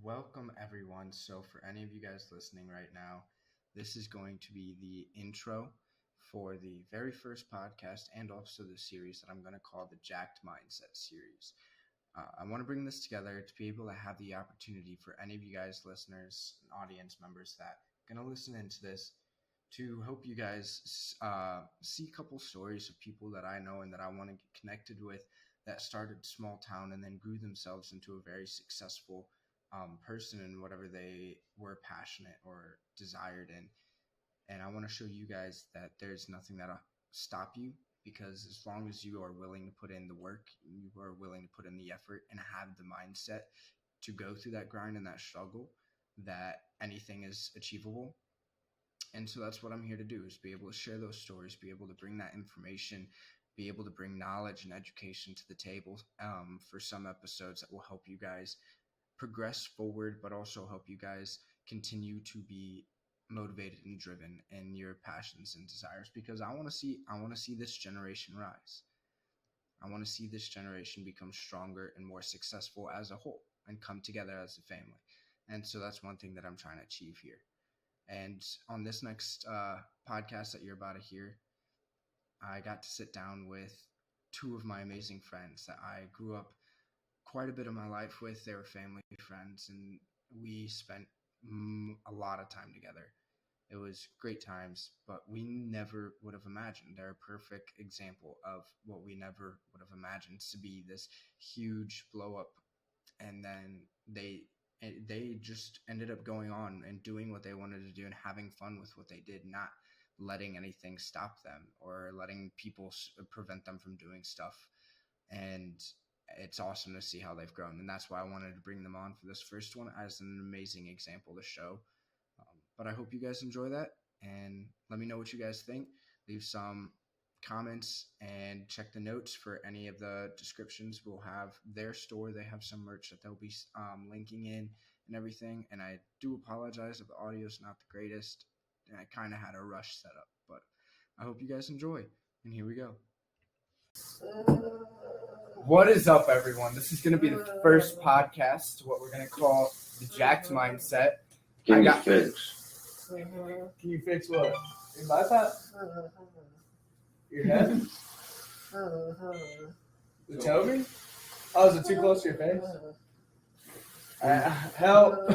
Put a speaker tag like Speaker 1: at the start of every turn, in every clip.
Speaker 1: Welcome everyone. So for any of you guys listening right now, this is going to be the intro for the very first podcast and also the series that I'm going to call the J.A.C'ked Mindset series. I want to bring this together to be able to have the opportunity for any of you guys listeners and audience members that are going to listen into this to help you guys see a couple stories of people that I know and that I want to get connected with that started small town and then grew themselves into a very successful person in whatever they were passionate or desired in. And I want to show you guys that there's nothing that'll stop you, because as long as you are willing to put in the work, you are willing to put in the effort and have the mindset to go through that grind and that struggle, that anything is achievable. And so that's what I'm here to do, is be able to share those stories, be able to bring that information, be able to bring knowledge and education to the table for some episodes that will help you guys progress forward, but also help you guys continue to be motivated and driven in your passions and desires, because I want to see this generation rise. I want to see this generation become stronger and more successful as a whole and come together as a family. And so that's one thing that I'm trying to achieve here. And on this next podcast that you're about to hear, I got to sit down with two of my amazing friends that I grew up quite a bit of my life with. They were family friends, and we spent a lot of time together. It was great times, but we never would have imagined. They're a perfect example of what we never would have imagined to be this huge blow up. And then they just ended up going on and doing what they wanted to do and having fun with what they did, not letting anything stop them or letting people prevent them from doing stuff. And it's awesome to see how they've grown. And that's why I wanted to bring them on for this first one as an amazing example to show. But I hope you guys enjoy that, and let me know what you guys think. Leave some comments and check the notes for any of the descriptions. We'll have their store. They have some merch that they'll be linking in and everything. And I do apologize if the audio is not the greatest. And I kind of had a rush setup, but I hope you guys enjoy. And here we go. What is up, everyone? This is going to be the first podcast, what we're going to call the J.A.C'ked Mindset.
Speaker 2: Can you fix?
Speaker 3: Can you fix what? Your bypass? Your head? The Toby? Oh, is it too close to your face? Help!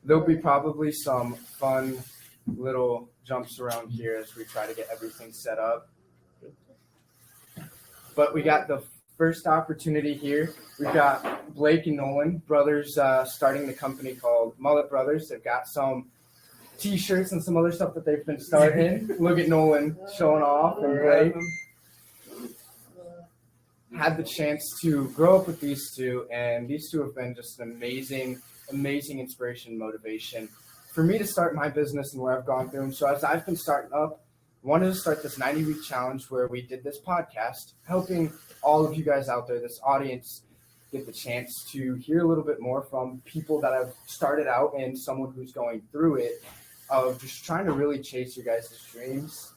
Speaker 1: There'll be probably some fun little jumps around here as we try to get everything set up. But we got the first opportunity here. We've got Blake and Nolan, brothers, starting the company called Mullet Brothers. They've got some T-shirts and some other stuff that they've been starting. Look at Nolan showing off, and Blake had the chance to grow up with these two, and these two have been just an amazing inspiration and motivation for me to start my business and where I've gone through. And so as I've been starting up, wanted to start this 90-week challenge where we did this podcast, helping all of you guys out there, this audience, get the chance to hear a little bit more from people that have started out and someone who's going through it, of just trying to really chase your guys' dreams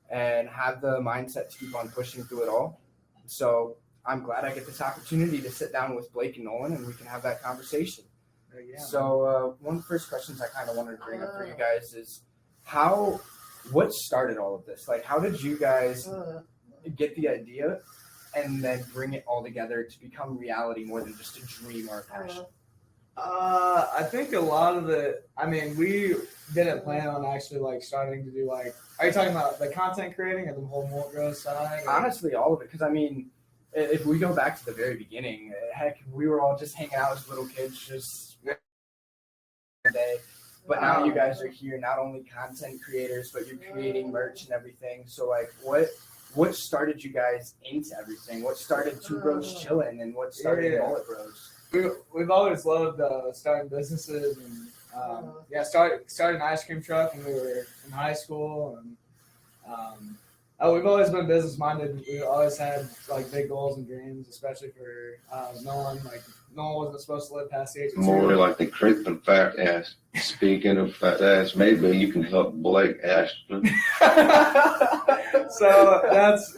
Speaker 1: and have the mindset to keep on pushing through it all. So I'm glad I get this opportunity to sit down with Blake and Nolan and we can have that conversation. So one of the first questions I kind of wanted to bring up for you guys is what started all of this? Like, how did you guys get the idea and then bring it all together to become reality more than just a dream or a passion?
Speaker 3: I think a lot of we didn't plan on actually starting to do are you talking about the content creating or the whole Mullet Bros side?
Speaker 1: Honestly, all of it. Because if we go back to the very beginning, heck, we were all just hanging out as little kids, just day. But now you guys are here, not only content creators, but you're creating merch and everything. So what started you guys into everything? What started Two Bros Chillin', and what started Mullet Bros?
Speaker 3: We've always loved starting businesses, and started an ice cream truck when we were in high school, and we've always been business minded. We always had big goals and dreams, especially for Nolan. Nolan wasn't supposed to live past the age of 2.
Speaker 2: More like the creeping fat ass. Speaking of fat ass, maybe you can help Blake Ashton.
Speaker 3: So that's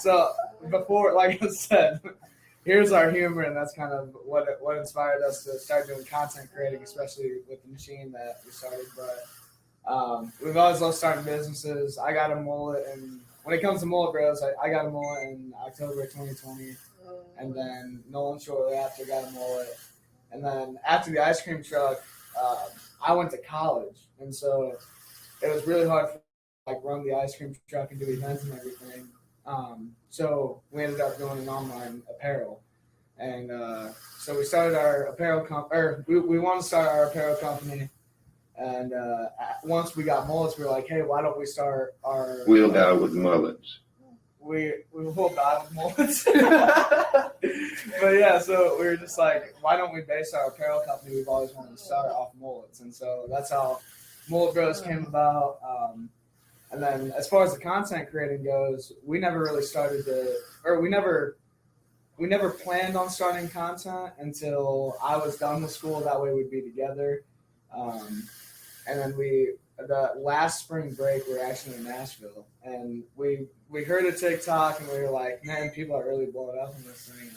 Speaker 3: So before, like I said, here's our humor, and that's kind of what inspired us to start doing content creating, especially with the machine that we started. But we've always loved starting businesses. I got a mullet, and when it comes to mullet bros, I got a mullet in October 2020, and then Nolan shortly after got a mullet, and then after the ice cream truck, I went to college, and so it was really hard for like run the ice cream truck and do events and everything. So we ended up doing an online apparel, and so we started our apparel we wanted to start our apparel company. And once we got mullets, we were like, hey, why don't we start our
Speaker 2: We'll die with mullets.
Speaker 3: We will die with mullets. But yeah, so we were just like, why don't we base our apparel company? We've always wanted to start off mullets, and so that's how Mullet Bros came about. And then as far as the content creating goes, we never really we never planned on starting content until I was done with school. That way we'd be together. And then the last spring break, we were actually in Nashville, and we heard a TikTok, and we were like, man, people are really blowing up on this thing.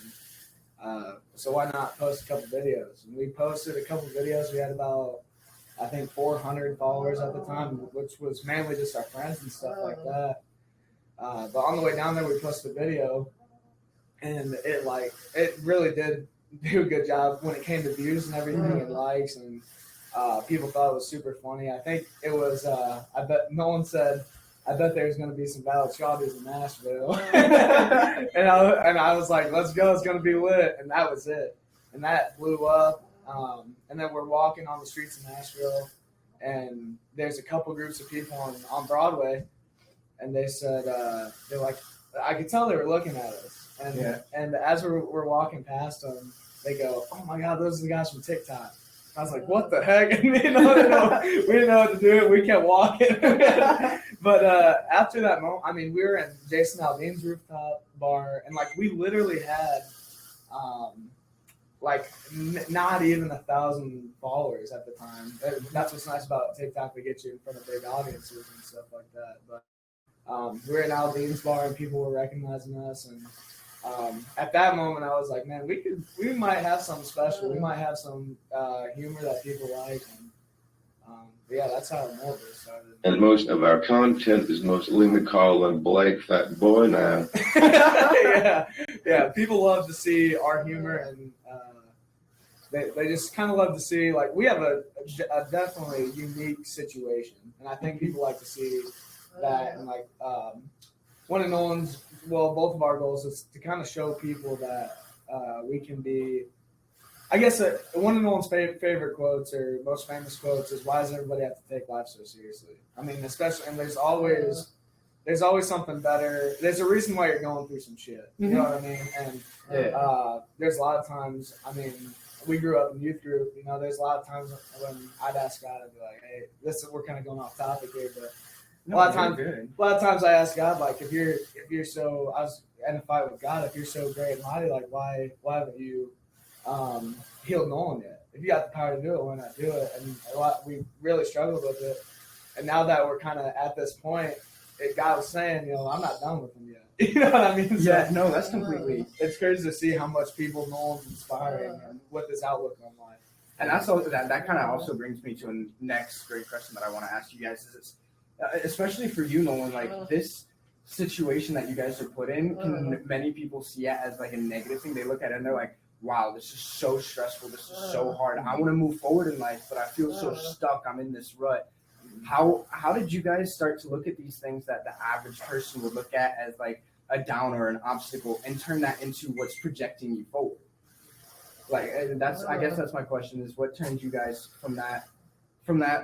Speaker 3: And, so why not post a couple videos? And we posted a couple videos. We had about, I think, 400 followers at the time, which was mainly just our friends and stuff like that. But on the way down there, we posted a video, and it really did do a good job when it came to views and everything and likes, and people thought it was super funny. I think it was, I bet Nolan said, I bet there's going to be some valid strawberries in Nashville. and I was like, let's go. It's going to be lit. And that was it. And that blew up. And then we're walking on the streets of Nashville, and there's a couple groups of people on Broadway. And they said, they're like, I could tell they were looking at us. And as we're walking past them, they go, oh my God, those are the guys from TikTok. I was like, what the heck? And we didn't know what to do. We kept walking. But after that moment, I mean, we were in Jason Aldean's rooftop bar, and like we literally had not even 1,000 followers at the time. That's what's nice about TikTok. They get you in front of big audiences and stuff like that. But we were in Aldean's bar, and people were recognizing us, and at that moment, I was like, man, we might have something special. We might have some humor that people like. And but yeah, that's how Mullet started.
Speaker 2: And most of our content is mostly me calling Blake fat boy now.
Speaker 3: yeah. People love to see our humor, and they just kind of love to see, like, we have a definitely unique situation, and I think people like to see that. And like one of Nolan's, both of our goals is to kind of show people that we can be. I guess one of Nolan's favorite quotes or most famous quotes is, "Why does everybody have to take life so seriously?" I mean, especially, and there's always something better. There's a reason why you're going through some shit. You know what I mean? And there's a lot of times. I mean, we grew up in youth group. You know, there's a lot of times when I'd ask God, I'd be like, "Hey, we're kind of going off topic here, but." A lot of times I ask God, like, if you're so, I was in a fight with God, if you're so great and mighty, like, why haven't you healed Nolan yet? If you got the power to do it, why not do it? And we really struggled with it. And now that we're kind of at this point, God was saying, I'm not done with him yet. You know what I mean?
Speaker 1: Yeah, no, that's completely.
Speaker 3: It's crazy to see how much people Nolan's inspiring and what this outlook on life.
Speaker 1: And that's also, that kind of also brings me to a next great question that I want to ask you guys. Is especially for you, Nolan, like this situation that you guys are put in, can many people see it as like a negative thing? They look at it and they're like, wow, this is so stressful. This is so hard. I want to move forward in life, but I feel so stuck. I'm in this rut. How did you guys start to look at these things that the average person would look at as like a downer, an obstacle, and turn that into what's projecting you forward? Like, I guess that's my question, is what turned you guys from that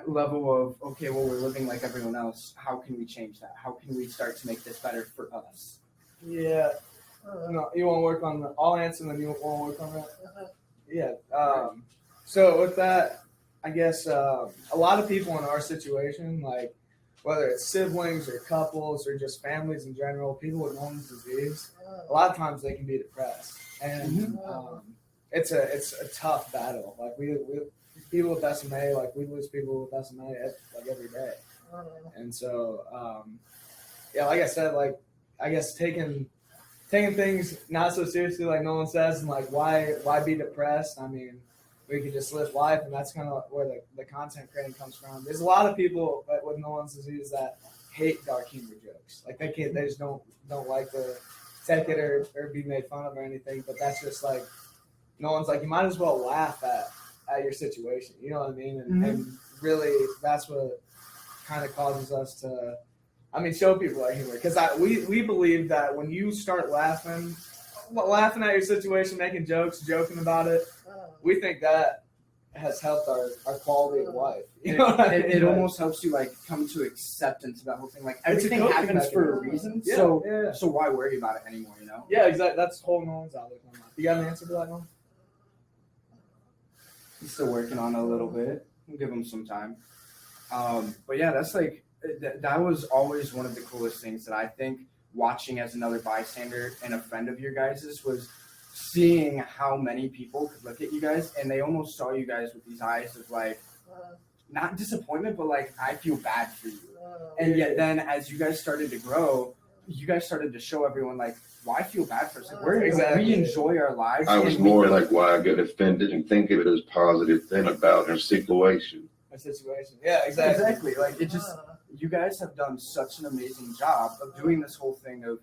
Speaker 1: level of, okay, well, we're living like everyone else. How can we change that? How can we start to make this better for us?
Speaker 3: Yeah. No, you want to work on I'll answer, and then you want to work on that? Yeah. So with that, I guess a lot of people in our situation, like whether it's siblings or couples or just families in general, people with Nolan's disease, a lot of times they can be depressed. And it's a tough battle. Like we people with SMA, like we lose people with SMA like every day. And so, like I said, like I guess taking taking things not so seriously, like Nolan says, and like why be depressed? I mean, we can just live life, and that's kind of where the content creating comes from. There's a lot of people with Nolan's disease that hate dark humor jokes. Like they just don't like to take it or be made fun of or anything. But that's just like Nolan's like, you might as well laugh at your situation. You know what I mean? And really, that's what kind of causes us to, I mean, show people our humor. Because we believe that when you start laughing at your situation, making jokes, joking about it, we think that has helped our quality of life. You know what I mean?
Speaker 1: It almost helps you like come to acceptance of that whole thing. Like everything happens for a reason.
Speaker 3: Yeah,
Speaker 1: so why worry about it anymore, you know?
Speaker 3: Yeah, exactly. That's whole Nolan's outlook on life. You got an answer for that, Nolan?
Speaker 1: He's still working on it a little bit. We'll give him some time. But yeah, that's like that was always one of the coolest things that I think watching as another bystander and a friend of your guys's was seeing how many people could look at you guys and they almost saw you guys with these eyes of like not disappointment, but like I feel bad for you. And yet then as you guys started to grow, you guys started to show everyone like, why feel bad for us? Like, we enjoy our lives.
Speaker 2: I was more like why I got offended and think of it as positive thing about our situation.
Speaker 3: Yeah,
Speaker 1: exactly. Like it just, you guys have done such an amazing job of doing this whole thing of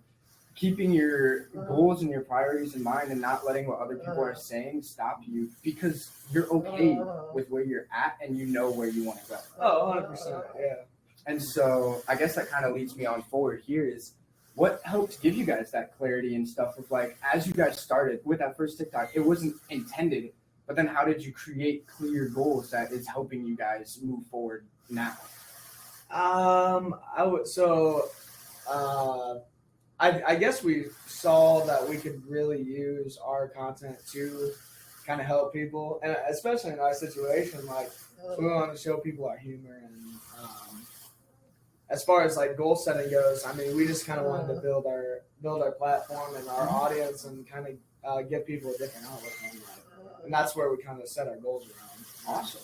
Speaker 1: keeping your goals and your priorities in mind and not letting what other people are saying stop you because you're okay with where you're at and you know where you want to go.
Speaker 3: Oh, 100%. Yeah.
Speaker 1: And so I guess that kind of leads me on forward here is what helped give you guys that clarity and stuff of like, as you guys started with that first TikTok, it wasn't intended, but then how did you create clear goals that is helping you guys move forward now?
Speaker 3: I guess we saw that we could really use our content to kind of help people, and especially in our situation, like we want to show people our humor. And as far as like goal setting goes, I mean, we just kind of wanted to build our platform and our audience, and kind of give people a different outlook on life, and that's where we kind of set our goals around.
Speaker 1: Awesome.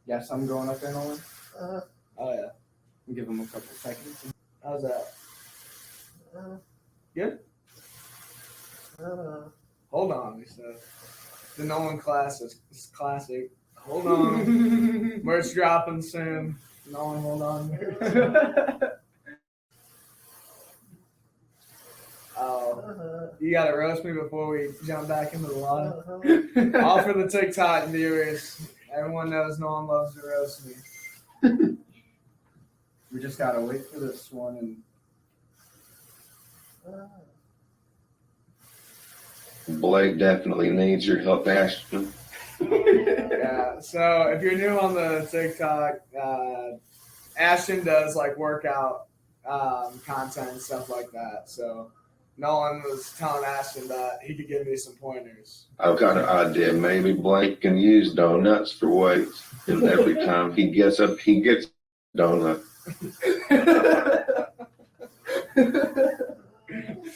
Speaker 1: Yes, I'm going up there, Nolan.
Speaker 3: Oh yeah.
Speaker 1: We'll give him a couple seconds.
Speaker 3: How's that? Good? Hold on, so the Nolan class is classic. Hold on. Merch dropping soon. Nolan, hold on. Oh, you gotta roast me before we jump back into the line. All for the TikTok viewers. Everyone knows Nolan loves to roast me.
Speaker 1: We just gotta wait for this one and
Speaker 2: Blake definitely needs your help, Ashton.
Speaker 3: Yeah, so if you're new on the TikTok, Ashton does like workout content and stuff like that. So Nolan was telling Ashton that he could give me some pointers.
Speaker 2: I've got an idea. Maybe Blake can use donuts for weights. And every time he gets up, he gets donut.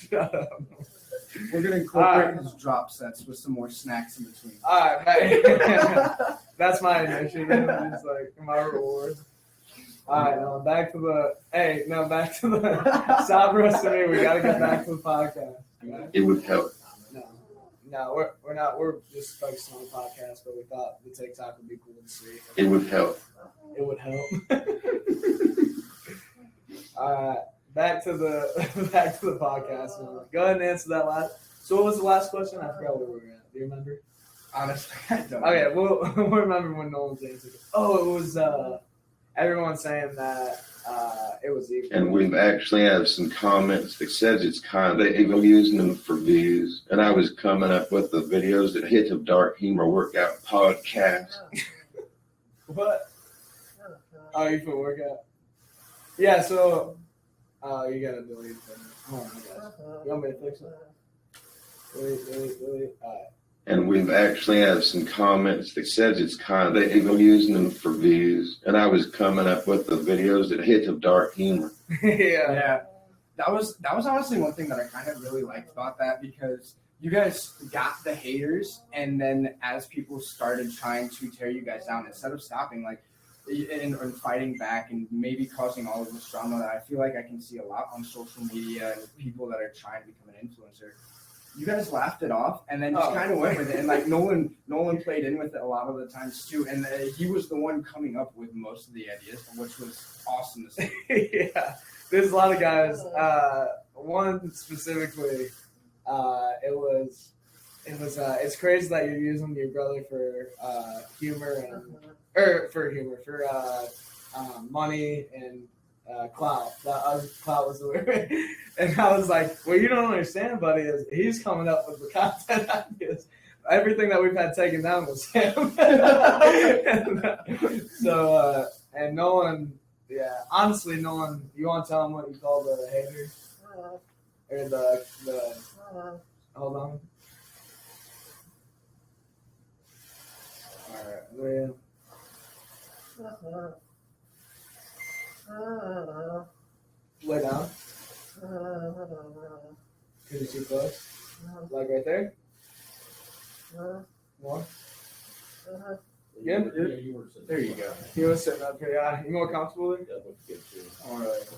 Speaker 3: Shut up.
Speaker 1: we're gonna incorporate his drop sets with some more snacks in between.
Speaker 3: All right, that's my initiative. It's like my reward. All right, now back to the stop roasting me. We gotta get back to the podcast. Right?
Speaker 2: It would help.
Speaker 3: No, we're not. We're just focused on the podcast, but we thought the TikTok would be cool to see.
Speaker 2: It would help.
Speaker 3: It would help. All right, back to the podcast. Go ahead and answer that last. So, what was the last question? I forgot where we were at. Do you remember?
Speaker 1: Honestly, I don't.
Speaker 3: Okay, we'll remember when Nolan's answered. Oh, it was everyone saying that it was equal.
Speaker 2: And we've actually had some comments that says it's kind of even using them for views. And I was coming up with the videos that hit of Dark Humor Workout podcast.
Speaker 3: What? Oh, you put workout? Yeah, so you gotta delete that. Oh my gosh. You want me to fix it? Delete. All right.
Speaker 2: And we've actually had some comments that says it's kind of even using them for views. And I was coming up with the videos that hit of Dark Humor.
Speaker 3: Yeah.
Speaker 1: That was honestly one thing that I kind of really liked about that, because you guys got the haters, and then as people started trying to tear you guys down, instead of stopping, like and fighting back and maybe causing all of this drama that I feel like I can see a lot on social media and with people that are trying to become an influencer. You guys laughed it off and then just kind of went with it. And like Nolan played in with it a lot of the times too. And he was the one coming up with most of the ideas, which was awesome to see.
Speaker 3: Yeah, there's a lot of guys. One specifically, it's crazy that you're using your brother for humor for money and clout. Clout was the word. And I was like, what you don't understand, buddy, is he's coming up with the content ideas. Everything that we've had taken down was him. And Nolan, honestly, Nolan, you want to tell him what you call the haters? Or the hold on. All right, lay down. Can you see close? Like right there? More? Yeah?
Speaker 1: There you go.
Speaker 3: He was sitting up here. Yeah, you more comfortable there?
Speaker 4: That looks good too.
Speaker 3: All right.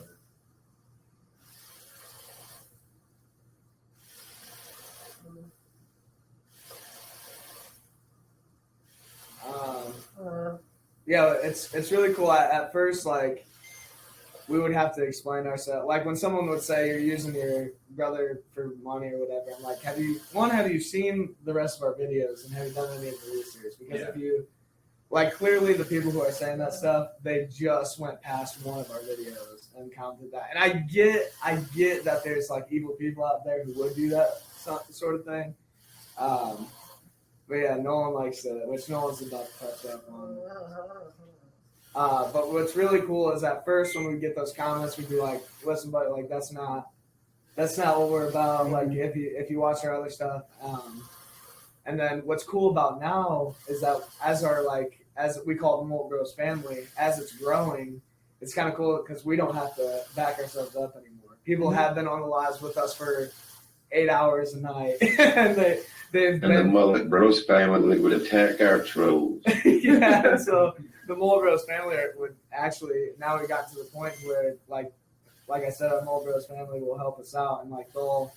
Speaker 3: Yeah, it's really cool. At first, like, we would have to explain ourselves. Like, when someone would say you're using your brother for money or whatever, I'm like, have you seen the rest of our videos and have you done any of the research? Because if you, like, clearly the people who are saying that stuff, they just went past one of our videos and commented that. And I get that there's, like, evil people out there who would do that sort of thing. But yeah, no one likes it, which no one's about to touch up on. But what's really cool is at first when we get those comments, we'd be like, listen, buddy, like that's not what we're about. Like if you watch our other stuff. And then what's cool about now is that as we call it the Molt Bros family, as it's growing, it's kind of cool because we don't have to back ourselves up anymore. People have been on the lives with us for 8 hours a night, and the
Speaker 2: Mullet Bros family would attack our trolls.
Speaker 3: Yeah, so the Molt Bros family would actually, now we got to the point where, like I said, our Molt Bros family will help us out, and like they'll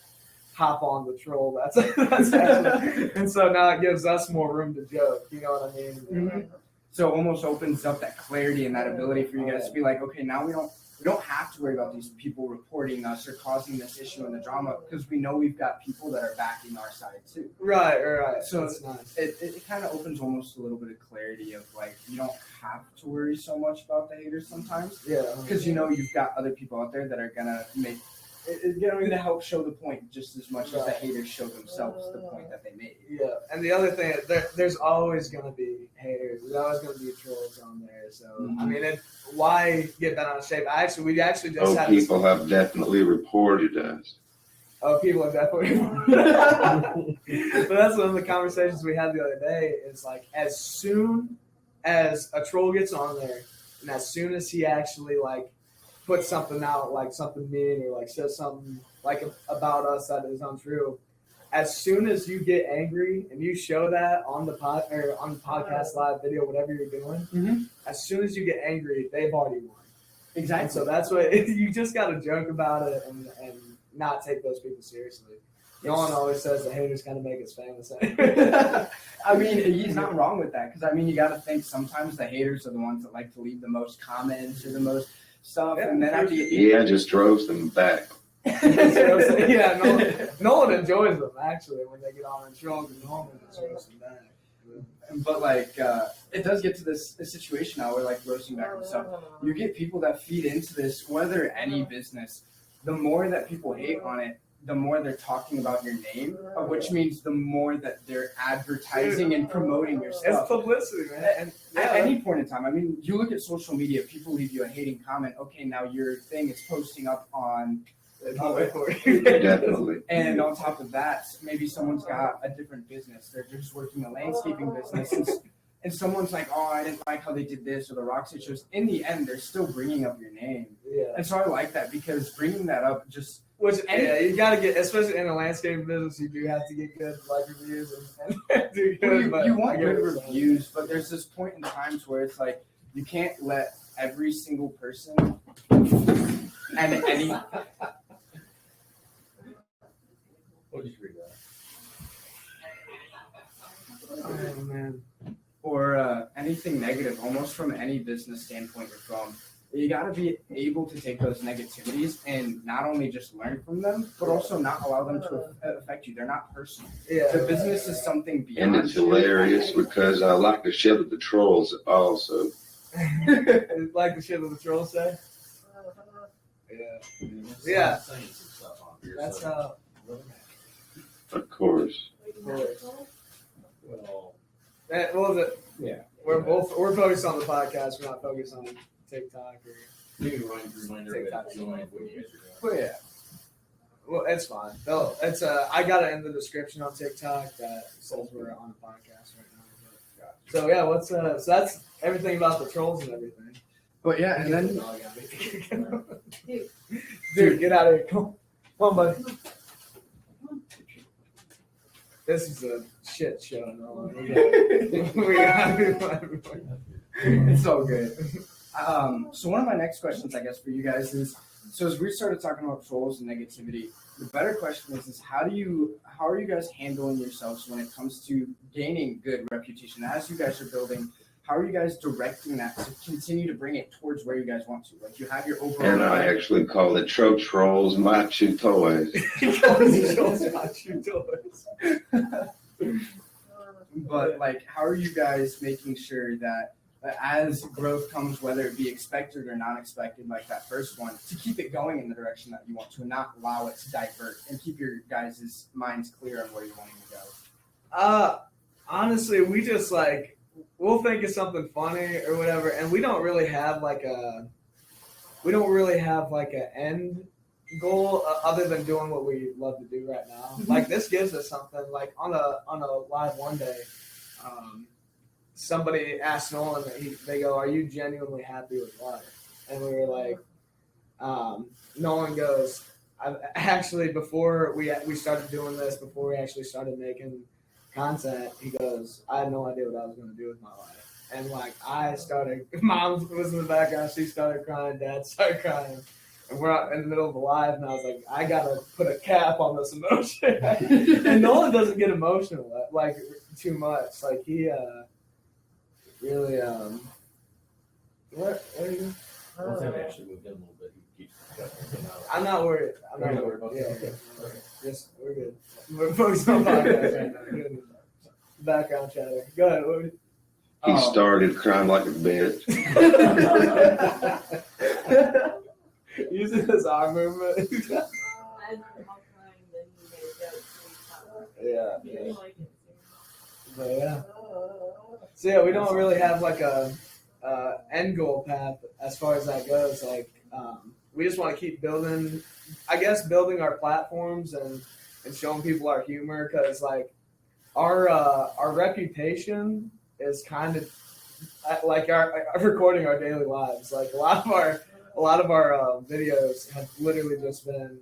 Speaker 3: hop on the troll. That's actually, and so now it gives us more room to joke. You know what I mean?
Speaker 1: Mm-hmm. So it almost opens up that clarity and that ability for you guys to be like, okay, now we don't have to worry about these people reporting us or causing this issue and the drama because we know we've got people that are backing our side too.
Speaker 3: Right.
Speaker 1: So
Speaker 3: that's nice.
Speaker 1: It kind of opens almost a little bit of clarity of like you don't have to worry so much about the haters sometimes.
Speaker 3: Yeah.
Speaker 1: Because you know you've got other people out there that are gonna make it's going to help show the point just as much as the haters show themselves the point that they made.
Speaker 3: Yeah, and the other thing, there's always going to be haters. There's always going to be trolls on there. So, I mean, why get bent out of shape? We actually just had
Speaker 2: people have definitely reported us.
Speaker 3: Oh, people have definitely reported. But that's one of the conversations we had the other day is like, as soon as a troll gets on there, and as soon as he actually like put something out, like something mean or like says something like about us that is untrue, as soon as you get angry and you show that on the podcast live video, whatever you're doing, as soon as you get angry, they've already won.
Speaker 1: Exactly.
Speaker 3: And so that's what you just got to joke about it and not take those people seriously. No one always says the haters kind of make us famous.
Speaker 1: I mean, he's not wrong with that because I mean, you got to think sometimes the haters are the ones that like to leave the most comments or the most stuff, and then after
Speaker 2: just throws them back.
Speaker 3: No one enjoys them actually when they get on and troll and no one throws them back.
Speaker 1: But like, it does get to this situation now where like roasting back and stuff. You get people that feed into this, whether any business. The more that people hate on it, the more they're talking about your name, which means the more that they're advertising and promoting your stuff.
Speaker 3: It's publicity, man.
Speaker 1: And at any point in time, I mean, you look at social media, people leave you a hating comment. Okay, now your thing is posting up on
Speaker 2: Definitely.
Speaker 1: And on top of that, maybe someone's got a different business. They're just working a landscaping business. And someone's like, oh, I didn't like how they did this or the rock shows. In the end, they're still bringing up your name.
Speaker 3: Yeah.
Speaker 1: And so I like that because bringing that up just...
Speaker 3: you got to get, especially in a landscape business, you do have to get good like reviews and do good.
Speaker 1: You want good reviews, but there's this point in times where it's like you can't let every single person and any.
Speaker 4: What did you read that?
Speaker 1: Oh man. Or anything negative, almost from any business standpoint you're from. You got to be able to take those negativities and not only just learn from them, but also not allow them to affect you. They're not personal.
Speaker 3: Yeah.
Speaker 1: The business is something beyond.
Speaker 2: And it's hilarious because I like the shit of the trolls also.
Speaker 3: Like the shit of the troll say? Yeah. Yeah. That's how.
Speaker 2: Of course.
Speaker 4: Well,
Speaker 3: Yeah. We're focused on the podcast. We're not focused on TikTok or.
Speaker 4: maybe remind everybody to join what you guys are doing.
Speaker 3: Well, yeah. Well, it's fine. It's I got it in the description on TikTok that says we're on a podcast right now. So yeah, what's so that's everything about the trolls and everything.
Speaker 1: But yeah, and then
Speaker 3: dude, get out of here! Come on, buddy. This is a shit show. No,
Speaker 1: it's all good. So one of my next questions, I guess, for you guys is, so as we started talking about trolls and negativity, the better question is how are you guys handling yourselves when it comes to gaining good reputation as you guys are building? How are you guys directing that to continue to bring it towards where you guys want to? Like you have your overall.
Speaker 2: And I actually call it trolls machu toys.
Speaker 1: But like, how are you guys making sure that as growth comes, whether it be expected or not expected, like that first one, to keep it going in the direction that you want to and not allow it to divert and keep your guys' minds clear on where you're wanting to go?
Speaker 3: Honestly, we just we'll think of something funny or whatever, and we don't really have an end goal other than doing what we love to do right now.
Speaker 1: Mm-hmm.
Speaker 3: Like this gives us something. Like on a live one day, somebody asked Nolan, they go, "Are you genuinely happy with life?" And we were like, Nolan goes, actually before we started doing this, before we actually started making content, he goes, I had no idea what I was going to do with my life. And I started, mom was in the background, she started crying, dad started crying. And we're out in the middle of the live, and I was like, I got to put a cap on this emotion. And Nolan doesn't get emotional, too much. Like, he really, what are you?
Speaker 4: One time I actually moved in a little bit. He keeps
Speaker 3: I'm not worried. I'm
Speaker 4: You're
Speaker 3: not
Speaker 4: not
Speaker 3: worried.
Speaker 4: worried about
Speaker 3: Yeah,
Speaker 4: that?
Speaker 3: okay. Yes, we're good. We're focused on podcast right now. Good. Background chatter. Go ahead.
Speaker 2: He started crying like a bitch.
Speaker 3: Using his arm movement. Yeah. But yeah. So yeah, we don't really have a end goal path as far as that goes. We just want to keep building our platforms and showing people our humor, because our reputation is kind of like our recording our daily lives. Like a lot of our videos have literally just been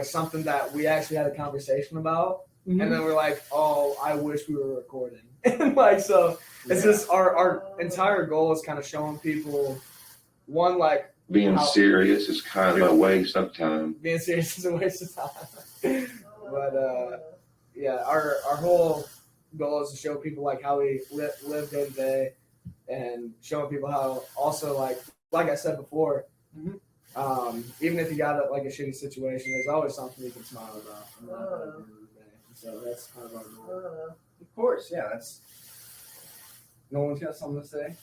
Speaker 3: something that we actually had a conversation about, and then we're like, oh, I wish we were recording. And so it's just our entire goal is kind of showing people
Speaker 2: Being serious is kind of a waste of time.
Speaker 3: Being serious is a waste of time. But yeah, our whole goal is to show people how we live day to day, and showing people how also like I said before, even if you got a shitty situation, there's always something you can smile about. At the end of the day. So that's kind of our goal.
Speaker 1: Of course, yeah. That's. No one's got something to say.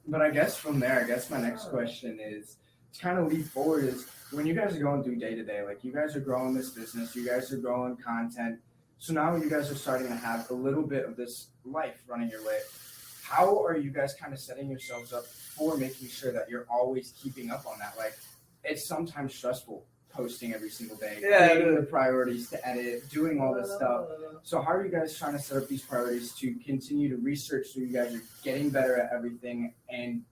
Speaker 1: But I guess from there, my next question is to kind of lead forward is when you guys are going through day to day, you guys are growing this business, you guys are growing content. So now you guys are starting to have a little bit of this life running your way. How are you guys kind of setting yourselves up for making sure that you're always keeping up on that? It's sometimes stressful posting every single day, creating the priorities to edit, doing all this stuff. So how are you guys trying to set up these priorities to continue to research so you guys are getting better at everything and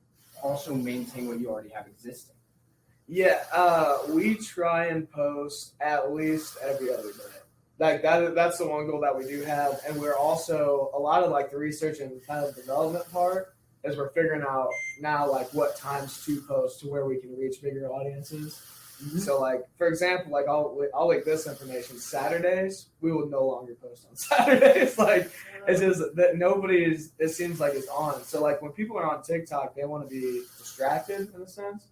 Speaker 1: also maintain what you already have existing?
Speaker 3: Yeah, we try and post at least every other day. like that's the one goal that we do have, and we're also a lot of like the research and kind of development part is we're figuring out now like what times to post to where we can reach bigger audiences. Mm-hmm. So like for example, like I'll like this information Saturdays we will no longer post on Saturdays. Like it's just that it seems like it's on. So like when people are on TikTok, they want to be distracted in a sense.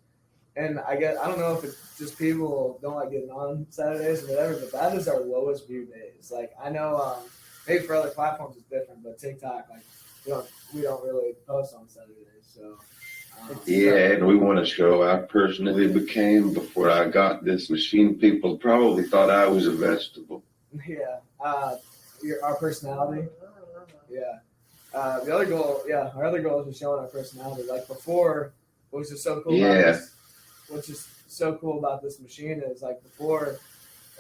Speaker 3: And I don't know if it's just people don't like getting on Saturdays or whatever, but that is our lowest view days. Like I know maybe for other platforms it's different, but TikTok, like we don't really post on Saturdays. So
Speaker 2: yeah, and we want to show I personally became before I got this machine. People probably thought I was a vegetable.
Speaker 3: Yeah, our personality. Yeah, the other goal. Yeah, our other goal is just showing our personality. Like before, what was just so cool.
Speaker 2: Yeah.
Speaker 3: About this, what's just so cool about this machine is like before,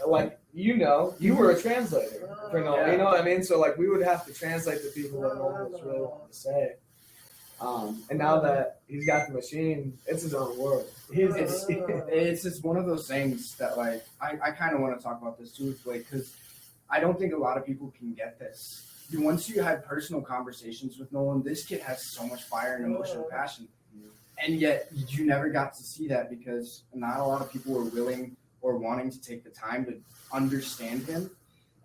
Speaker 3: like you were a translator for Nolan. You know what I mean? So like we would have to translate to people what Nolan was really wanting to say. And now that he's got the machine, it's his own world.
Speaker 1: It's just one of those things that like I kind of want to talk about this too, like because I don't think a lot of people can get this. Once you had personal conversations with Nolan, this kid has so much fire and emotional passion. And yet you never got to see that because not a lot of people were willing or wanting to take the time to understand him.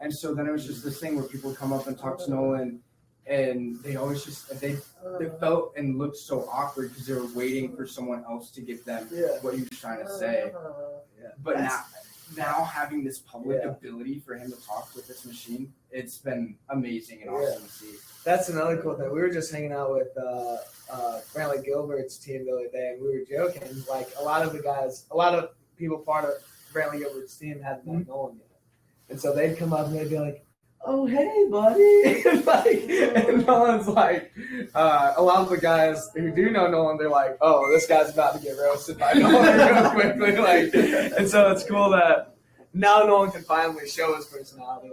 Speaker 1: And so then it was just this thing where people would come up and talk to Nolan and they always just, they felt and looked so awkward because they were waiting for someone else to give them what he was trying to say. Yeah. But now having this public ability for him to talk with this machine, it's been amazing and awesome to see.
Speaker 3: That's another cool thing. We were just hanging out with Brantley Gilbert's team the other day, and we were joking. Like a lot of people part of Brantley Gilbert's team hadn't met Nolan yet, and so they'd come up and they'd be like, "Oh, hey, buddy!" and Nolan's like, a lot of the guys who do know Nolan, they're like, "Oh, this guy's about to get roasted by Nolan real quickly." Like, and so it's cool that now Nolan can finally show his personality.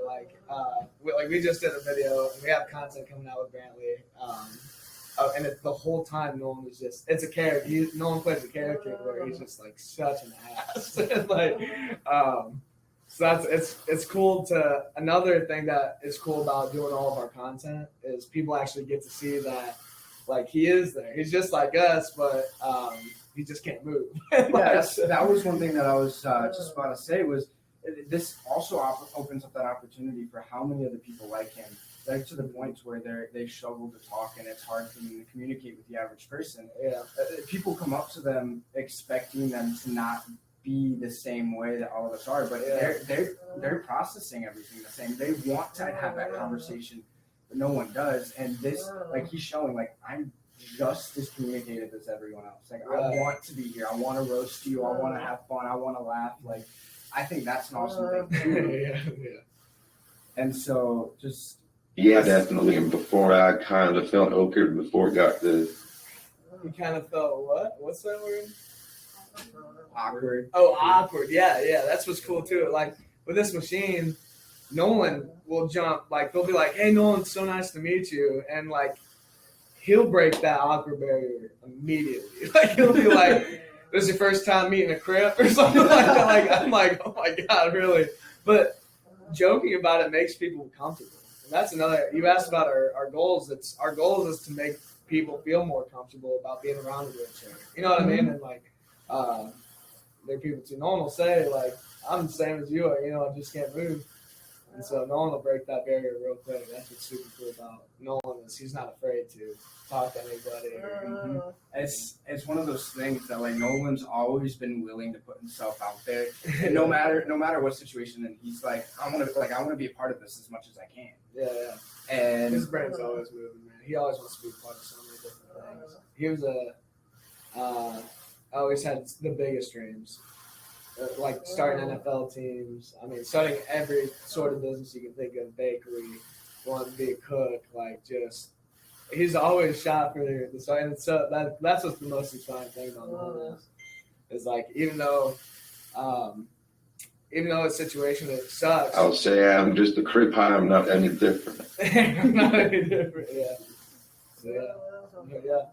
Speaker 3: We just did a video, and we have content coming out with Brantley. And the whole time Nolan was it's a character. Nolan plays a character where he's just like such an ass. So it's cool to, another thing that is cool about doing all of our content is people actually get to see that like he is there. He's just like us, but he just can't move.
Speaker 1: That was one thing that I was just about to say was this also opens up that opportunity for how many other people like him, like to the point where they struggle to talk and it's hard for them to communicate with the average person.
Speaker 3: Yeah,
Speaker 1: people come up to them expecting them to not be the same way that all of us are, but they're processing everything the same. They want to have that conversation, but no one does. And this, like he's showing, like I'm just as communicative as everyone else. Like I want to be here. I want to roast you. I want to have fun. I want to laugh. Like I think that's an awesome thing too. And so just
Speaker 2: definitely. And before I kind of felt awkward before it got to.
Speaker 3: You kind of felt what? What's that word?
Speaker 1: Awkward.
Speaker 3: Oh, awkward. Yeah. That's what's cool too. Like with this machine, Nolan will jump. Like they'll be like, "Hey, Nolan, so nice to meet you," and like he'll break that awkward barrier immediately. Like he'll be like, "This is your first time meeting a Crip," or something like that. Like I'm like, "Oh my god, really?" But joking about it makes people comfortable. And that's another. You asked about our goals. Our goal is to make people feel more comfortable about being around a wheelchair. You know what I mean? And like. There are people too. Nolan will say, like, I'm the same as you are, I just can't move. And so Nolan will break that barrier real quick. That's what's super cool about Nolan is he's not afraid to talk to anybody.
Speaker 1: It's one of those things that like Nolan's always been willing to put himself out there. And no matter what situation, and he's like, I want to be a part of this as much as I can.
Speaker 3: Yeah.
Speaker 1: And
Speaker 3: his brain's always moving, man. He always wants to be a part of so many different things. He was always had the biggest dreams, like starting NFL teams. I mean, starting every sort of business you can think of, bakery, wanting to be a cook, like just he's always shot for the start. And so that's what's the most exciting thing about Nolan is like even though it's a situation that sucks.
Speaker 2: I'll say I'm just a creep high. I'm not any different.
Speaker 3: I'm not any different. Yeah. So, yeah.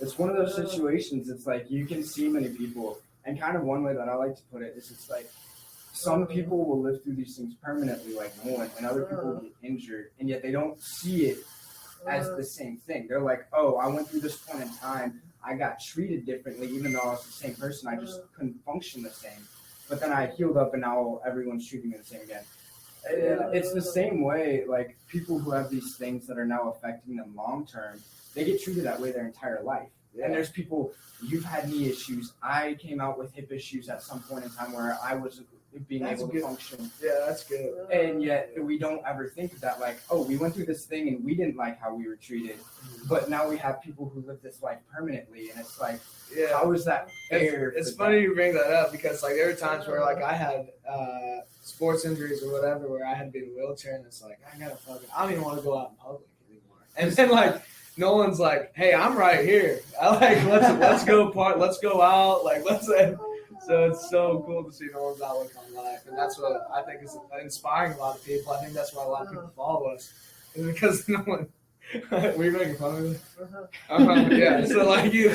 Speaker 1: It's one of those situations. It's like you can see many people, and kind of one way that I like to put it is it's like some people will live through these things permanently like Nolan, and other people will get injured, and yet they don't see it as the same thing. They're like, oh, I went through this point in time, I got treated differently, even though I was the same person, I just couldn't function the same. But then I healed up, and now everyone's treating me the same again. It's the same way, like, people who have these things that are now affecting them long term, they get treated that way their entire life. Yeah. And there's people, you've had knee issues. I came out with hip issues at some point in time where I wasn't being able to function.
Speaker 3: Yeah, that's good.
Speaker 1: And yet we don't ever think of that, like, oh, we went through this thing and we didn't like how we were treated. But now we have people who live this life permanently, and it's like, how is that fair?
Speaker 3: It's funny you bring that up, because like there were times where like I had sports injuries or whatever where I had to be in a wheelchair, and it's like I don't even want to go out in public anymore. And then like Nolan's like, hey, I'm right here. I like let's go out, like let's. So it's so cool to see Nolan's outlook on life, and that's what I think is inspiring a lot of people. I think that's why a lot of people follow us, is because Nolan. Were you making fun of me? Yeah. So like you,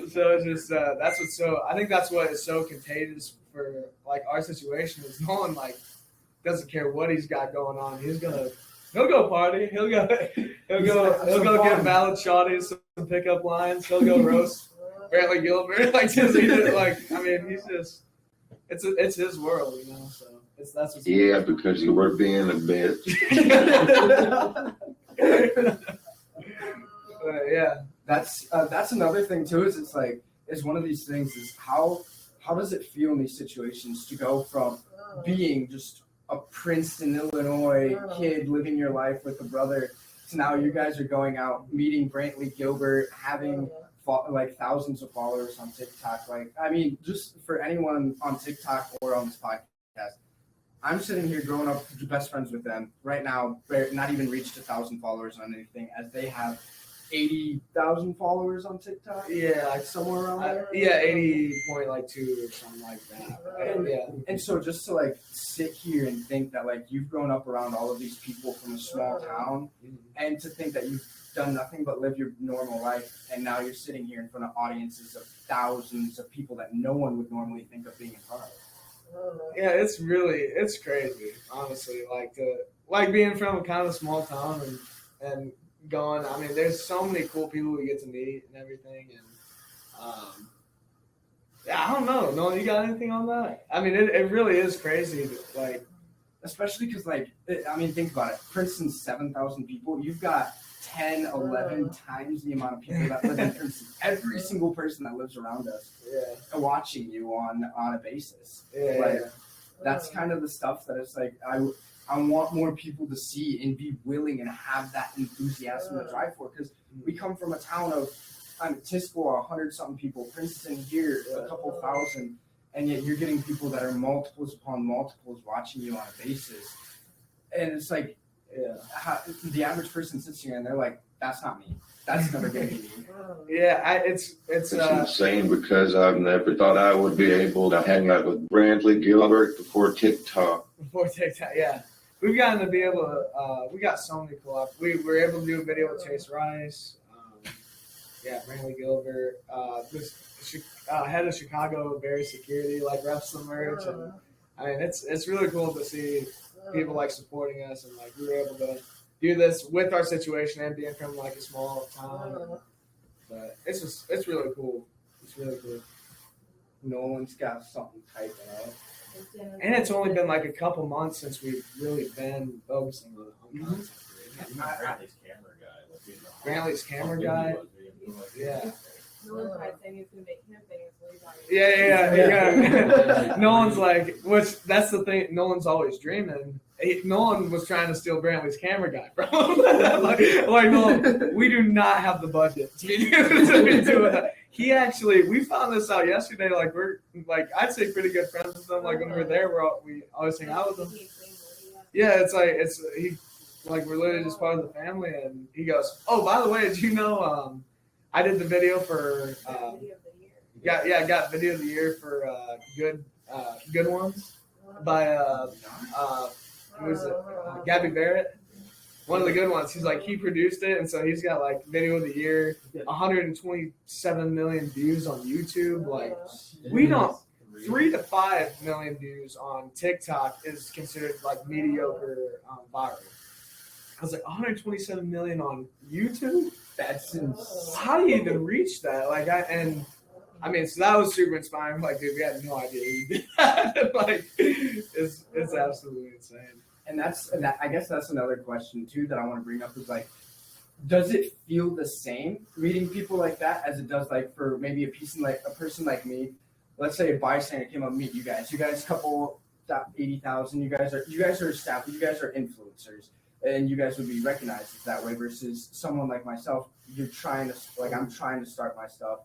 Speaker 3: so it's just that's what's so. I think that's what is so contagious for like our situation is Nolan like doesn't care what he's got going on. He'll go party. He'll go get valid shotties, some pickup lines. He'll go roast Brantley Gilbert. Like just I mean he's just it's his world, you know. So that's what's
Speaker 2: because you were being a bitch.
Speaker 1: Yeah, that's another thing too. Is it's like is one of these things is how does it feel in these situations to go from being just a Princeton, Illinois kid living your life with a brother to now you guys are going out meeting Brantley Gilbert, having like thousands of followers on TikTok. Like I mean, just for anyone on TikTok or on this podcast. I'm sitting here growing up best friends with them right now. They're not even reached 1,000 followers on anything, as they have 80,000 followers on TikTok.
Speaker 3: Yeah, like
Speaker 1: somewhere around there.
Speaker 3: 80.2 or something like that.
Speaker 1: And so just to like sit here and think that like you've grown up around all of these people from a small town, and to think that you've done nothing but live your normal life, and now you're sitting here in front of audiences of thousands of people that no one would normally think of being in front of.
Speaker 3: Yeah, it's crazy, honestly. Like being from a kind of small town and going. I mean, there's so many cool people we get to meet and everything. And I don't know. No, you got anything on that? I mean, it really is crazy. Like,
Speaker 1: especially because think about it. Princeton's 7,000 people. You've got 10, 11 times the amount of people that live in Princeton. Every single person that lives around us watching you on a basis. That's kind of the stuff that it's like I want more people to see and be willing and have that enthusiasm to drive for, because we come from a town of Tiscua, 100-something people, Princeton here, a couple thousand, and yet you're getting people that are multiples upon multiples watching you on a basis. And it's like, the average person sits here and they're like, that's not me. That's never going to be me.
Speaker 3: It's
Speaker 2: insane, because I've never thought I would be able to hang out with Brantley Gilbert before TikTok.
Speaker 3: Yeah. We've gotten to be able to, we got so many cool options. We were able to do a video with Chase Rice, Brantley Gilbert, head of Chicago Berry Security, like reps the merch. And I mean, it's really cool to see people like supporting us, and like we were able to do this with our situation and being from like a small town. But it's really cool. It's really cool.
Speaker 1: Nolan's got something typing up.
Speaker 3: And it's only been like a couple months since we've really been focusing on content creation.
Speaker 4: Brantley's camera guy.
Speaker 3: Brantley's camera guy. Yeah.
Speaker 5: Nolan tried saying he's gonna make him famous.
Speaker 3: Yeah. Nolan's like, that's the thing. Nolan's always dreaming. Nolan was trying to steal Brantley's camera guy from him. like Nolan, we do not have the budget to be doing that. He actually, we found this out yesterday. Like we're I'd say pretty good friends with him. Like when we're there, we always hang out with him. Yeah, we're literally just part of the family. And he goes, "Oh, by the way, did you know I did the video for got video of the year for good ones by who is it? Gabby Barrett. One of the good ones. He's like, he produced it, and so he's got like video of the year, 127 million views on YouTube. Like we don't 3 to 5 million views on TikTok is considered like mediocre viral. I was like 127 million on YouTube.
Speaker 6: That's insane.
Speaker 3: How do you even reach that? So that was super inspiring. Like, dude, we had no idea you did that. Like, it's absolutely insane.
Speaker 6: And I guess that's another question too that I want to bring up is like, does it feel the same meeting people like that as it does like for maybe a person like me? Let's say a bystander came up and meet you guys. You guys couple 80,000. You guys are staff. You guys are influencers, and you guys would be recognized that way. Versus someone like myself, I'm trying to start my stuff.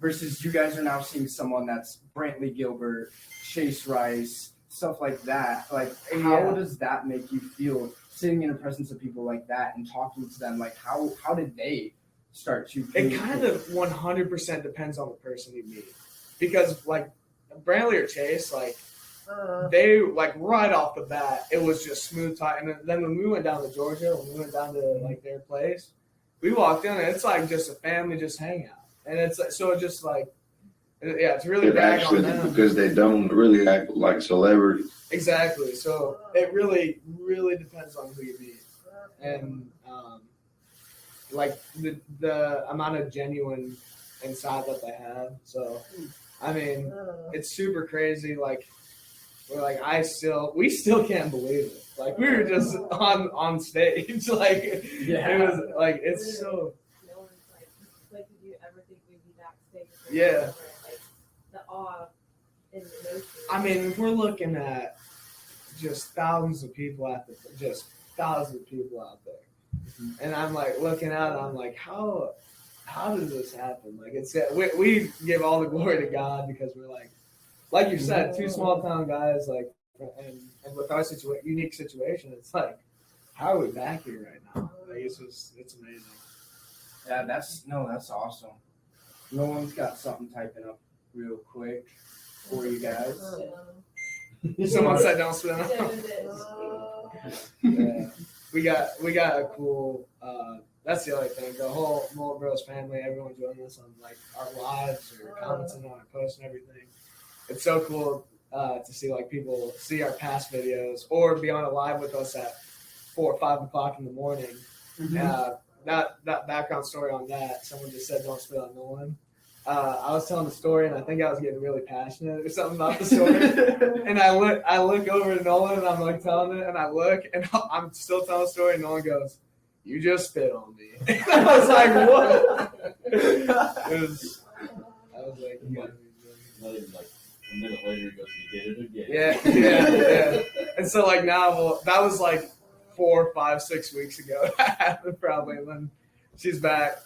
Speaker 6: Versus you guys are now seeing someone that's Brantley Gilbert, Chase Rice, stuff like that. Like, how does that make you feel sitting in the presence of people like that and talking to them? Like, how did they start to?
Speaker 3: It kind of 100% depends on the person you meet, because like Brantley or Chase, like they like right off the bat, it was just smooth talk. And then when we went down to Georgia, when we went down to like their place, we walked in and it's like just a family just hang out, and it's like, so it just like. Yeah, it's really bad on them
Speaker 2: because they don't really act like celebrities.
Speaker 3: Exactly. So it really, really depends on who you meet, and like the amount of genuine inside that they have. So, I mean, it's super crazy. Like, we still can't believe it. Like, we were just on stage. Like, it was like it's so.
Speaker 5: No one's like, did you ever think we'd be backstage?
Speaker 3: Yeah.
Speaker 5: The awe and emotion.
Speaker 3: I mean, we're looking at just thousands of people out there, and I'm like looking out, and I'm like, how does this happen? Like, it's we give all the glory to God, because we're like you said, 2 small town guys, like, and with our unique situation, it's like, how are we back here right now? Like, it's amazing.
Speaker 6: Yeah, that's awesome. No one's got something typing up real quick for you guys.
Speaker 3: Someone said don't spin off. Yeah. We got a cool. That's the other thing. The whole Mullet Bros family, everyone joining us on like our lives or commenting on our posts and everything. It's so cool to see like people see our past videos or be on a live with us at 4 or 5 o'clock in the morning.
Speaker 6: Mm-hmm.
Speaker 3: That background story on that. Someone just said don't spit on Nolan. I was telling the story, and I think I was getting really passionate or something about the story. And I look over at Nolan, and I'm like telling it, and I look, and I'm still telling the story, and Nolan goes, "You just spit on me." And I was like, "What?" I was like, "You gotta be joking."
Speaker 4: Like a minute later, he goes, "You did it again."
Speaker 3: Yeah. And so like now, that was like 4, 5, 6 weeks ago. That happened probably, and then she's back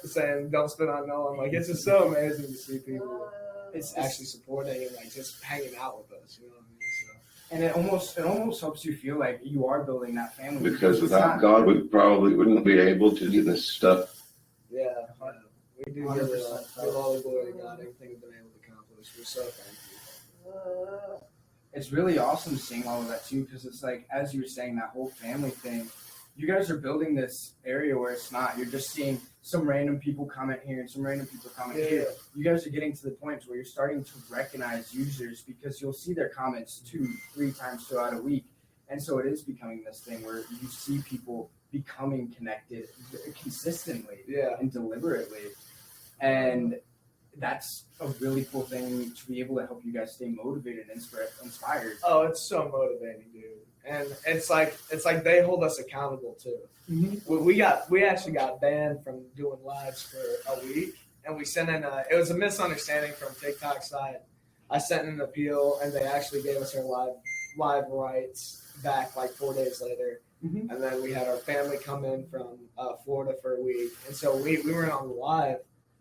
Speaker 3: saying don't spit on Nolan. Like, it's just so amazing to see people it's actually supporting and like just hanging out with us, you know what I mean? So.
Speaker 6: And it almost helps you feel like you are building that family.
Speaker 2: Because without God, we probably wouldn't be able to do this stuff.
Speaker 3: Yeah. We do give all the glory to God, everything we've been able to accomplish. We're so thankful.
Speaker 6: It's really awesome seeing all of that too, because it's like, as you were saying, that whole family thing, you guys are building this area where it's not. You're just seeing some random people comment here and some random people comment here. You guys are getting to the point where you're starting to recognize users because you'll see their comments 2-3 times throughout a week. And so it is becoming this thing where you see people becoming connected consistently and deliberately. And that's a really cool thing to be able to help you guys stay motivated and inspired.
Speaker 3: Oh, it's so motivating, dude. And it's like they hold us accountable too. Mm-hmm. We actually got banned from doing lives for a week, and we sent in it was a misunderstanding from TikTok's side. I sent in an appeal, and they actually gave us our live rights back like 4 days later. Mm-hmm. And then we had our family come in from Florida for a week, and so we were on the live.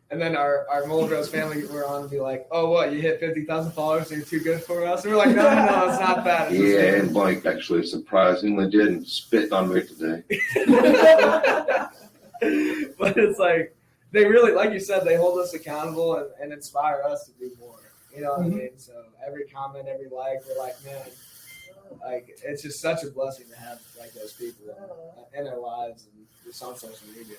Speaker 3: And then our Mullet Bros family were on and be like, "Oh, what? You hit 50,000 followers, and you're too good for us?" And we're like, "No, it's not that."
Speaker 2: And Blake actually surprisingly didn't spit on me today.
Speaker 3: But it's like they really, like you said, they hold us accountable and inspire us to do more. You know what I mean? So every comment, every like, we're like, man, like it's just such a blessing to have like those people in our lives and just on social media.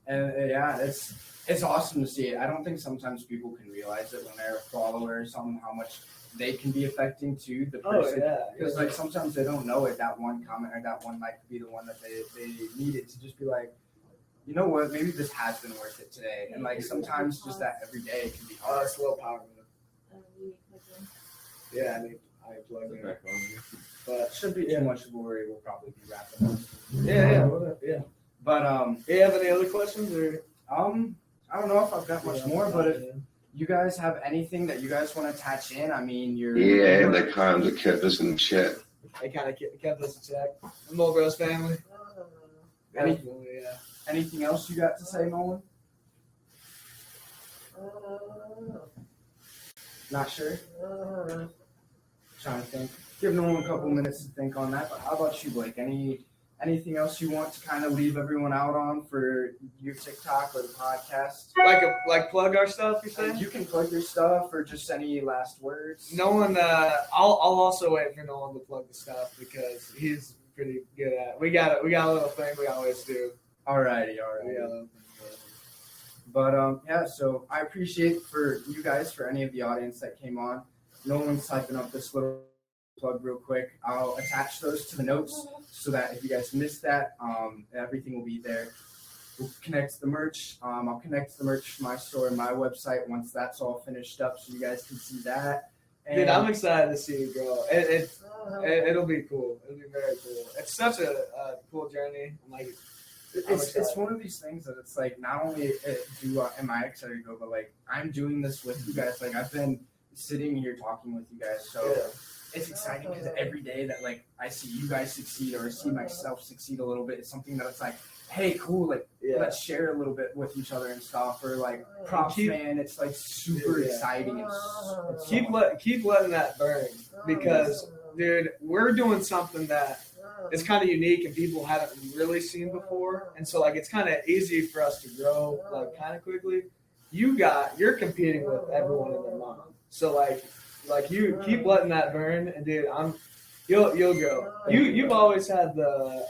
Speaker 6: And yeah, it's awesome to see it. I don't think sometimes people can realize it when they're followers on how much they can be affecting to the person. Because like sometimes they don't know it. That one comment or that one like could be the one that they needed to just be like, you know what, maybe this has been worth it today. And like sometimes just that every day can be hard.
Speaker 3: It's a little power move. Yeah, I plug in. But
Speaker 6: Shouldn't be too much of a worry. We'll probably be wrapping up.
Speaker 3: Yeah.
Speaker 6: But
Speaker 3: Do you have any other questions or?
Speaker 6: I don't know if I've got much more, but if you guys have anything that you guys want to attach in, I mean,
Speaker 2: Yeah, they kind of kept us in check.
Speaker 3: They kind of kept us in check. The Mulgrews family.
Speaker 6: Anything else you got to say, Nolan? Not sure. Trying to think. Give Nolan a couple minutes to think on that. But how about you, Blake? Anything else you want to kind of leave everyone out on for your TikTok or the podcast?
Speaker 3: Like plug our stuff, you're saying?
Speaker 6: You can plug your stuff or just any last words.
Speaker 3: Nolan, I'll also wait for Nolan to plug the stuff because he's pretty good at it. We got a little thing we always do.
Speaker 6: Alrighty. But yeah, so I appreciate for you guys, for any of the audience that came on. Nolan's typing up this little plug real quick. I'll attach those to the notes so that if you guys missed that, everything will be there. We'll connect to the merch. I'll connect to the merch to my store and my website once that's all finished up so you guys can see that. And
Speaker 3: Dude, I'm excited to see you grow. It'll be cool. It'll be very cool. It's such a cool journey. I'm like,
Speaker 6: it's one of these things that it's like not only am I excited to go, but like I'm doing this with you guys. Like I've been sitting here talking with you guys, so it's exciting because every day that like I see you guys succeed or I see myself succeed a little bit, it's something that it's like, hey, cool, like let's share a little bit with each other and stuff. Or like props, man, it's like super exciting. It's
Speaker 3: keep letting that burn because, dude, we're doing something that is kind of unique and people haven't really seen before, and so like it's kind of easy for us to grow like kind of quickly. You're competing with everyone and their mom, so like you keep letting that burn, and dude, you'll go. You've always had the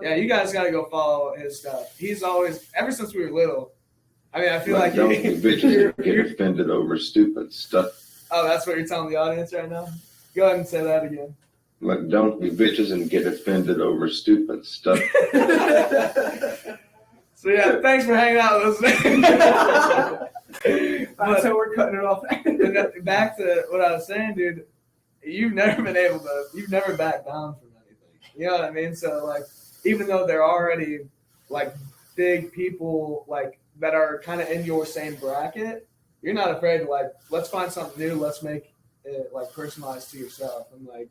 Speaker 3: you guys got to go follow his stuff. He's always, ever since we were little. I mean, I feel like
Speaker 2: don't you bitches get offended over stupid stuff.
Speaker 3: Oh, that's what you're telling the audience right now? Go ahead and say that again.
Speaker 2: Like, don't be bitches and get offended over stupid stuff.
Speaker 3: So yeah, thanks for hanging out with us.
Speaker 6: That's how we're cutting it off.
Speaker 3: Back to what I was saying, dude. You've never backed down from anything. You know what I mean? So like, even though they're already like big people like that are kind of in your same bracket, you're not afraid to like, let's find something new. Let's make it like personalized to yourself. And like,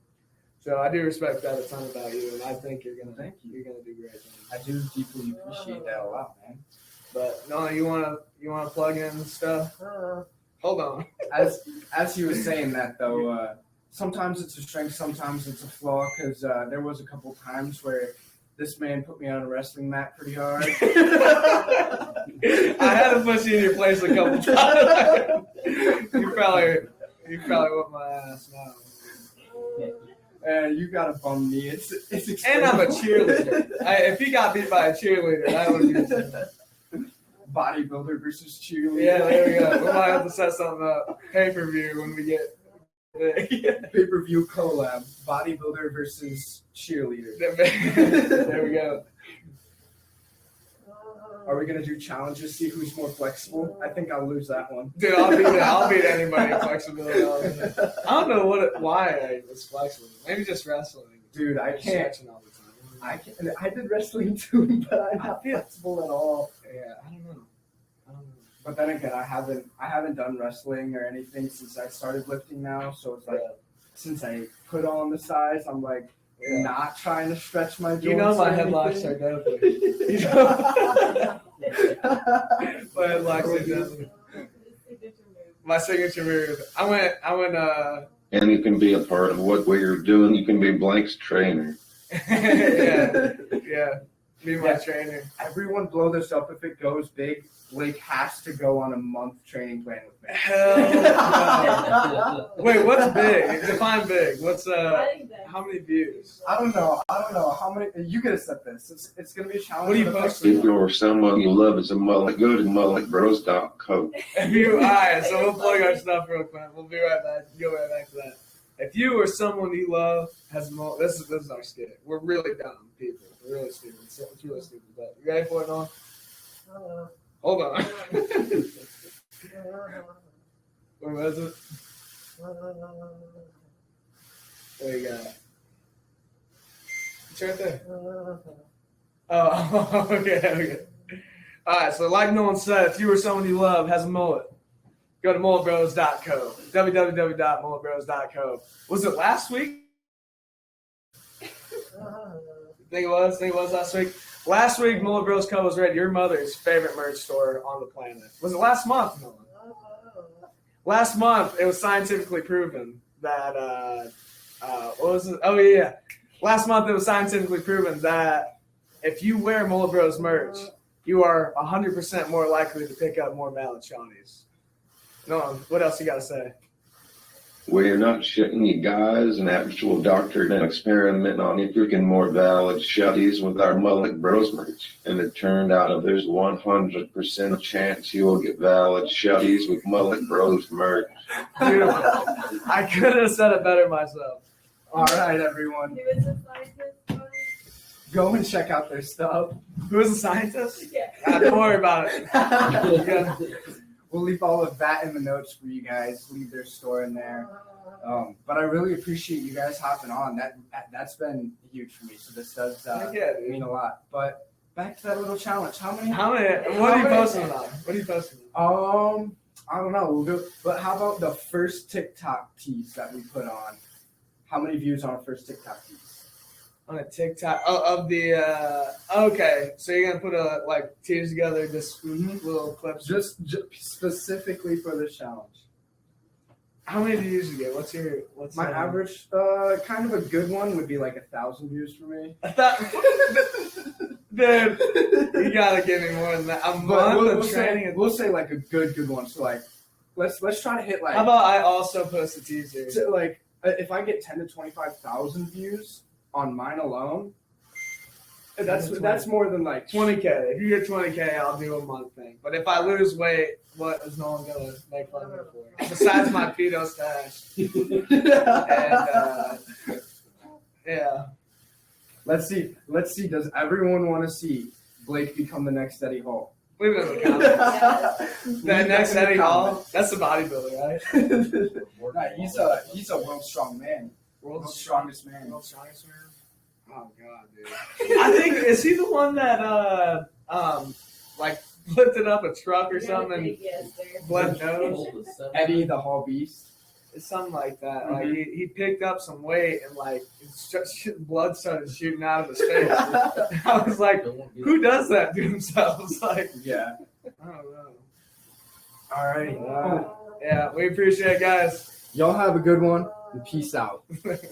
Speaker 3: so I do respect that a ton about you, and I think you're gonna do great things.
Speaker 6: I do deeply appreciate that a lot, man.
Speaker 3: But no, you wanna plug in stuff? Hold on.
Speaker 6: As he was saying that though, sometimes it's a strength, sometimes it's a flaw. Because there was a couple times where this man put me on a wrestling mat pretty hard.
Speaker 3: I had to put you in your place a couple times. You probably whipped my ass now.
Speaker 6: You gotta bum me. It's
Speaker 3: and I'm a cheerleader. If he got beat by a cheerleader, that would be
Speaker 6: bodybuilder versus cheerleader.
Speaker 3: Yeah, there we go. We might have to set something up. Pay-per-view when we get
Speaker 6: pay-per-view collab. Bodybuilder versus cheerleader.
Speaker 3: There we go.
Speaker 6: Are we gonna do challenges? See who's more flexible? I think I'll lose that one.
Speaker 3: Dude, I'll beat anybody in flexibility. I don't know why I was flexible. Maybe just wrestling.
Speaker 6: Dude, I can't.
Speaker 3: All the time.
Speaker 6: I did wrestling too, but I'm not flexible at all.
Speaker 3: Yeah, I don't know.
Speaker 6: But then again, I haven't done wrestling or anything since I started lifting now. So it's like since I put on the size, I'm like not trying to stretch my joints.
Speaker 3: You know my headlocks are deadly. My headlocks are deadly. My signature move. I went.
Speaker 2: And you can be a part of what you're doing. You can be Blank's trainer.
Speaker 3: Yeah. Be my trainer.
Speaker 6: Everyone blow this up if it goes big. Blake has to go on a month training plan with me.
Speaker 3: Hell no. Wait, what's big? Define big. What's
Speaker 5: I think that's
Speaker 3: how many views?
Speaker 6: I don't know how many. You gotta set this. It's gonna be a challenge.
Speaker 3: What do you
Speaker 6: for the
Speaker 3: post?
Speaker 6: first-
Speaker 2: If you're someone you love as a mullet, go to mulletbros.co.
Speaker 3: If you, alright, so we'll plug our stuff real quick. We'll be right back. Go right back to that. If you or someone you love has more, this is our skit. We're really dumb people. We're really stupid. It's really stupid. But you ready for it, Noah? Hold on. Where was it? There you go. It's right there. Oh, okay. All right, so like Nolan said, if you or someone you love has a mullet, go to mulletbros.co. www.mulletbros.co. Was it last week? Think it was last week. Last week, Mullet Bros Co. was rated your mother's favorite merch store on the planet. Was it last month, Nolan? Last month, it was scientifically proven that, what was it? Oh, yeah. Last month, it was scientifically proven that if you wear Mullet Bros merch, you are 100% more likely to pick up more valid shawnies. Nolan, what else you got to say?
Speaker 2: We're not shitting you guys. An actual doctor done experiment on if you can more valid shutties with our Mullet Bros merch. And it turned out there's 100% chance you will get valid shutties with Mullet Bros merch.
Speaker 3: Beautiful. I couldn't have said it better myself.
Speaker 6: All right, everyone,
Speaker 5: Who is the scientist?
Speaker 6: go and check out their stuff.
Speaker 3: Who is the scientist?
Speaker 5: Yeah.
Speaker 3: Don't worry about it. Yeah.
Speaker 6: We'll leave all of that in the notes for you guys. Leave their store in there. But I really appreciate you guys hopping on. That's been huge for me. So this does
Speaker 3: Yeah, dude.
Speaker 6: mean a lot. But back to that little challenge. How many?
Speaker 3: What are you posting on? What are you posting on?
Speaker 6: I don't know. We'll do. But how about the first TikTok tease that we put on? How many views on our first TikTok tease?
Speaker 3: On a TikTok of the okay, so you're gonna put a like tease together, just little clips.
Speaker 6: Just specifically for this challenge.
Speaker 3: How many do you usually get? What's
Speaker 6: My average, kind of a good one would be like 1,000 views for me.
Speaker 3: Dude, you gotta give me more than that. A month of training.
Speaker 6: We'll say like a good one. So like, let's try to hit like.
Speaker 3: How about I also post a teaser?
Speaker 6: So like, if I get 10 to 25,000 views on mine alone, that's more than like
Speaker 3: 20K. If you get 20K, I'll do a month thing. But if I lose weight, what is no one gonna make fun of me for? Besides my pedo stash. And yeah.
Speaker 6: Let's see. Does everyone want to see Blake become the next Eddie Hall?
Speaker 3: Leave it in the comments. That next Eddie Hall, that's the bodybuilder, right?
Speaker 6: He's a world's strong man. World's strongest man.
Speaker 3: World's strongest man. Oh god, dude. I think is he the one that like lifted up a truck or something and bled nose?
Speaker 6: Eddie the Hall Beast.
Speaker 3: It's something like that. Like he picked up some weight and like blood started shooting out of his face. I was like, who does that to themselves? Like,
Speaker 6: Yeah.
Speaker 3: I don't know.
Speaker 6: All right.
Speaker 3: Yeah, we appreciate it, guys.
Speaker 6: Y'all have a good one and peace out.